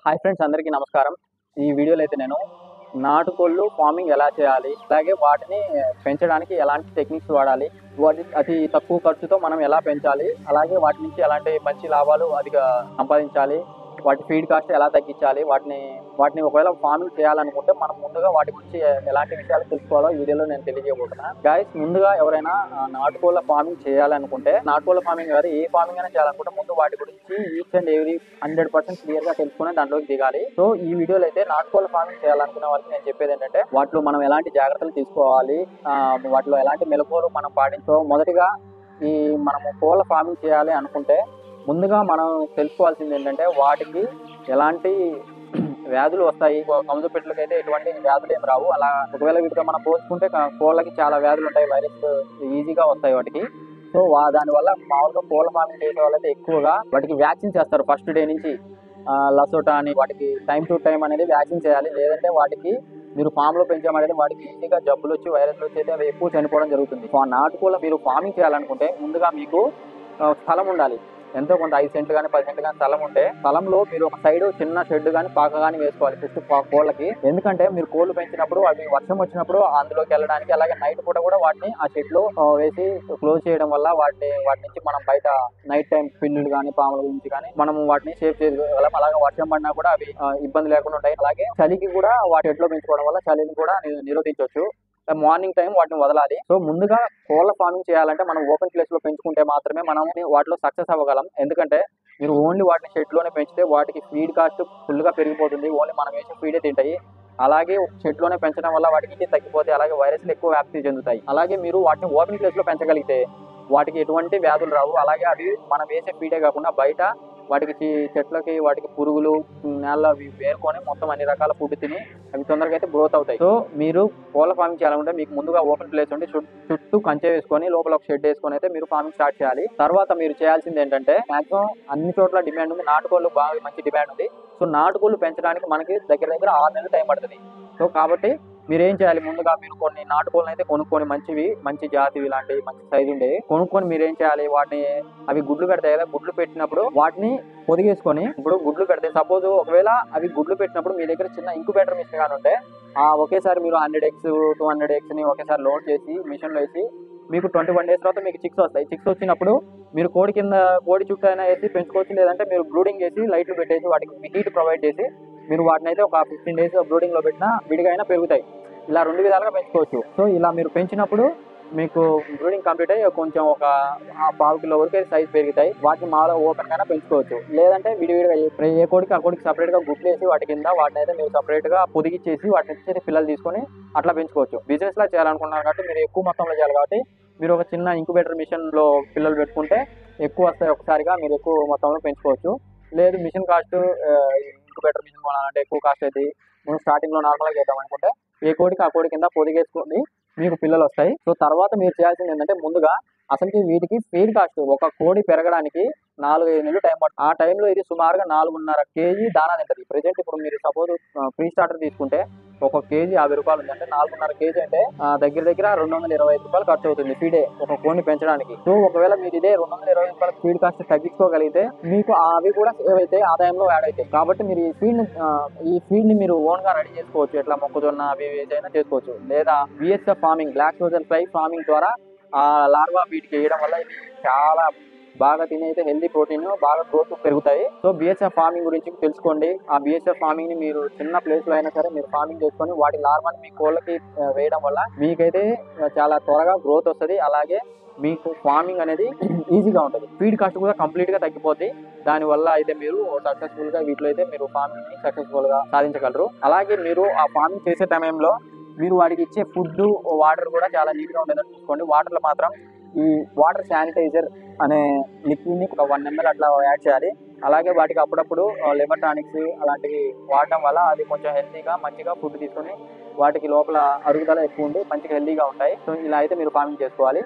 Hi friends, అందరికీ నమస్కారం. ఈ వీడియోలో అయితే నేను నాటుకోళ్ళు ఫార్మింగ్ ఎలా చేయాలి, అలాగే వాటిని పెంచడానికి ఎలాంటి టెక్నిక్స్ వాడాలి, వాటి అతి తక్కువ ఖర్చుతో మనం ఎలా పెంచాలి, అలాగే వాటి నుంచి ఎలాంటి మంచి లాభాలు అధిక సంపాదించాలి, వాటి ఫీడ్ కాస్ట్ ఎలా తగ్గించాలి, వాటిని ఒకవేళ ఫార్మింగ్ చేయాలనుకుంటే మనం ముందుగా వాటి గురించి ఎలాంటి విషయాలు తెలుసుకోవాలో ఈ వీడియోలో నేను తెలియజేయబోతున్నా. గైస్, ముందుగా ఎవరైనా నాటుకోళ్ళ ఫార్మింగ్ చేయాలనుకుంటే, నాటుకోళ్ళ ఫార్మింగ్ కాదు ఏ ఫార్మింగ్ అయినా చేయాలనుకుంటే ముందు వాటి గురించి ఈచ్ అండ్ ఎవ్రీ 100% క్లియర్ గా తెలుసుకుని దాంట్లోకి దిగాలి. సో ఈ వీడియోలో అయితే నాటుకోళ్ళ ఫార్మింగ్ చేయాలనుకునే వాళ్ళకి నేను చెప్పేది ఏంటంటే, వాటిలో మనం ఎలాంటి జాగ్రత్తలు తీసుకోవాలి, వాటిలో ఎలాంటి మెలకువలు మనం పాటించో. మొదటిగా మనము కోళ్ళ ఫార్మింగ్ చేయాలి అనుకుంటే ముందుగా మనం తెలుసుకోవాల్సింది ఏంటంటే, వాటికి ఎలాంటి వ్యాధులు వస్తాయి. కౌజు పెట్టలకి అయితే ఎటువంటి వ్యాధులు ఏమి రావు. అలా ఒకవేళ వీటితో మనం పోల్చుకుంటే కోళ్ళకి చాలా వ్యాధులు ఉంటాయి, వైరస్ ఈజీగా వస్తాయి వాటికి. సో దానివల్ల మామూలుగా కోళ్ళ ఫార్మింగ్ చేసే వాళ్ళైతే ఎక్కువగా వాటికి వ్యాక్సిన్ చేస్తారు ఫస్ట్ డే నుంచి. లసోటా అని వాటికి టైం టు టైం అనేది వ్యాక్సిన్ చేయాలి. లేదంటే వాటికి మీరు ఫామ్ లో పెంచామనేది వాటికి ఈజీగా జబ్బులు వచ్చి వైరస్లు వచ్చి అయితే అవి ఎక్కువ చనిపోవడం జరుగుతుంది. సో ఆ నాటుకోళ్ళ మీరు ఫార్మింగ్ చేయాలనుకుంటే ముందుగా మీకు స్థలం ఉండాలి. ఎంతో కొంత 5 సెంట్లు కానీ 10 సెంట్లు కానీ స్థలం ఉంటే, స్థలంలో మీరు ఒక సైడ్ చిన్న షెడ్ కానీ పాక కానీ వేసుకోవాలి ఫస్ట్ కోళ్ళకి. ఎందుకంటే మీరు కోళ్ళు పెంచినప్పుడు అవి వర్షం వచ్చినప్పుడు అందులోకి వెళ్ళడానికి, అలాగే నైట్ పూట కూడా వాటిని ఆ షెడ్ లో వేసి క్లోజ్ చేయడం వల్ల వాటి నుంచి మనం బయట నైట్ టైం పిల్లులు కానీ పాముల నుంచి కానీ మనం వాటిని సేఫ్ చేయగలం. అలాగే వర్షం పడినా కూడా అవి ఇబ్బంది లేకుండా ఉంటాయి. అలాగే చలికి కూడా వాటి షెడ్ లో పెంచుకోవడం వల్ల చలిని కూడా నిరోధించవచ్చు. మార్నింగ్ టైం వాటిని వదలాలి. సో ముందుగా కోళ్ళ ఫార్మింగ్ చేయాలంటే మనం ఓపెన్ ప్లేస్ లో పెంచుకుంటే మాత్రమే మనం వాటిలో సక్సెస్ అవ్వగలం. ఎందుకంటే మీరు ఓన్లీ వాటిని షెడ్ లోనే పెంచితే వాటికి ఫీడ్ కాస్ట్ ఫుల్ గా పెరిగిపోతుంది. ఓన్లీ మనం వేసే ఫీడే తింటాయి. అలాగే షెడ్ లోనే పెంచడం వల్ల వాటికి ఇంటి తగ్గిపోతే, అలాగే వైరస్లు ఎక్కువ వ్యాప్తి చెందుతాయి. అలాగే మీరు వాటిని ఓపెన్ ప్లేస్ లో పెంచగలిగితే వాటికి ఎటువంటి వ్యాధులు రావు. అలాగే అవి మనం వేసే ఫీడే కాకుండా బయట వాటికి చెట్లకి వాటికి పురుగులు నేలలో అవి వేరుకొని మొత్తం అన్ని రకాల ఫుడ్ తిని అవి తొందరగా అయితే గ్రోత్ అవుతాయి. సో మీరు కోళ్ళ ఫార్మింగ్ చేయాలంటే మీకు ముందుగా ఓపెన్ ప్లేస్ ఉండి చుట్టూ కంచె వేసుకొని లోపల ఒక షెడ్ వేసుకొని అయితే మీరు ఫార్మింగ్ స్టార్ట్ చేయాలి. తర్వాత మీరు చేయాల్సింది ఏంటంటే, మాక్సిమం అన్ని చోట్ల డిమాండ్ ఉంది, నాటుకోళ్ళు బాగా మంచి డిమాండ్ ఉంది. సో నాటుకోళ్ళు పెంచడానికి మనకి దగ్గర 6 నెలలు టైం పడుతుంది. సో కాబట్టి మీరు ఏం చేయాలి, ముందుగా మీరు కొన్ని నాటుకోళ్ళని అయితే కొనుక్కొని మంచి జాతివి లాంటివి మంచి సైజు ఉండేవి కొనుక్కొని మీరు ఏం చేయాలి, వాటిని అవి గుడ్లు పెడతాయి కదా, గుడ్లు పెట్టినప్పుడు వాటిని పొదిగేసుకొని, ఇప్పుడు గుడ్లు పెడితే సపోజ్ ఒకవేళ అవి గుడ్లు పెట్టినప్పుడు మీ దగ్గర చిన్న ఇంక్యుబేటర్ మిషన్ కానీ ఉంటే ఒకేసారి మీరు 100 eggs 200 eggs ని ఒకేసారి లోడ్ చేసి మిషన్ లో వేసి మీకు 21 days తర్వాత మీకు చిక్స్ వస్తాయి. చిక్స్ వచ్చినప్పుడు మీరు కోడి చుట్టూ అయినా వేసి పెంచుకోవచ్చు. లేదంటే మీరు బ్రూడింగ్ వేసి లైట్లు పెట్టేసి వాటికి హీట్ ప్రొవైడ్ చేసి మీరు వాటిని అయితే ఒక 15 days బ్రూడింగ్ లో పెట్టినా విడిగా అయినా పెరుగుతాయి. ఇలా 2 విధాలుగా పెంచుకోవచ్చు. సో ఇలా మీరు పెంచినప్పుడు మీకు బ్రూడింగ్ కంప్లీట్ అయ్యి కొంచెం ఒక 1/2 కిలో వరకు సైజ్ పెరుగుతాయి. వాటిని మాలో ఓపెన్ గానే పెంచుకోవచ్చు. లేదంటే విడివిడిగా ఏ కోడికి ఆ కోడికి సపరేట్ గా గుడ్లు వేసి వాటి కింద వాటిని అయితే మీరు సపరేట్ గా పొదిగిచ్చేసి వాటి నుంచి పిల్లలు తీసుకొని అట్లా పెంచుకోవచ్చు. బిజినెస్ లా చేయాలనుకున్నారు కాబట్టి, మీరు ఎక్కువ మొత్తంలో చేయాలి కాబట్టి మీరు ఒక చిన్న ఇంక్యుబేటర్ మిషన్ లో పిల్లలు పెట్టుకుంటే ఎక్కువ వస్తాయి, ఒకసారిగా మీరు ఎక్కువ మొత్తంలో పెంచుకోవచ్చు. లేదు మిషన్ కాస్ట్ ఇంక్యుబేటర్ మిషన్ కొనాలంటే ఎక్కువ కాస్ట్ అయితే మనం స్టార్టింగ్ లో నార్మల్ గా చేద్దాం అనుకుంటే ఏ కోడికి ఆ కోడి కింద పొదిగేసుకొని మీకు పిల్లలు వస్తాయి. సో తర్వాత మీరు చేయాల్సింది ఏంటంటే, ముందుగా అసలుకి వీటికి ఫీడ్ కాస్ట్ ఒక కోడి పెరగడానికి 4-5 నెలలు టైం పడుతుంది. ఆ టైంలో ఇది సుమారుగా 4.5 kg దానా తింటది. ప్రెజెంట్ ఇప్పుడు మీరు సపోజ్ ప్రీ స్టార్టర్ తీసుకుంటే ఒక కేజీ 50 రూపాయలు ఉంది అంటే 4.5 kg అంటే దగ్గర 225 రూపాయలు ఖర్చు అవుతుంది ఫీడే ఒక కోడిని పెంచడానికి. సో ఒకవేళ మీరు ఇదే 225 రూపాయల ఫీడ్ కాస్ట్ తగ్గించుకోగలిగితే మీకు అవి కూడా సేవ్ అయితే ఆదాయంలో యాడ్ అవుతాయి. కాబట్టి మీరు ఈ ఫీడ్ ని మీరు ఓన్ గా రెడీ చేసుకోవచ్చు. ఎట్లా మొక్కజొన్న అవి ఏదైనా చేసుకోవచ్చు. లేదా BSF farming, black soldier fly farming ద్వారా ఆ లార్వా వీటికి వేయడం వల్ల ఇది చాలా బాగా తిని అయితే హెల్దీ ప్రోటీన్ బాగా గ్రోత్ పెరుగుతాయి. సో బిఎస్ఎఫ్ ఫార్మింగ్ గురించి తెలుసుకోండి. ఆ బిఎస్ఎఫ్ ఫార్మింగ్ ని మీరు చిన్న ప్లేస్ లో అయినా సరే మీరు ఫార్మింగ్ చేసుకొని వాటి లార్వాని మీ కోళ్ళకి వేయడం వల్ల మీకైతే చాలా త్వరగా గ్రోత్ వస్తుంది. అలాగే మీకు ఫార్మింగ్ అనేది ఈజీగా ఉంటుంది. ఫీడ్ కాస్ట్ కూడా కంప్లీట్ గా తగ్గిపోద్ది. దాని వల్ల అయితే మీరు సక్సెస్ఫుల్ గా వీటిలో అయితే మీరు ఫార్మింగ్ ని సక్సెస్ఫుల్ గా సాధించగలరు. అలాగే మీరు ఆ ఫార్మింగ్ చేసే సమయంలో మీరు వాటికి ఇచ్చే ఫుడ్, వాటర్ కూడా చాలా నీట్ గా ఉండేదని చూసుకోండి. వాటర్ లో మాత్రం ఈ వాటర్ శానిటైజర్ అనే లిక్విడ్ ని ఒక 1 ml అట్లా యాడ్ చేయాలి. అలాగే వాటికి అప్పుడప్పుడు లెమన్ టానిక్స్ అలాంటివి వాడడం వల్ల అది కొంచెం హెల్తీగా మంచిగా ఫుడ్ తీసుకొని వాటికి లోపల అరుగుదల ఎక్కువ ఉండి మంచిగా హెల్తీగా ఉంటాయి. సో ఇలా అయితే మీరు ఫార్మింగ్ చేసుకోవాలి.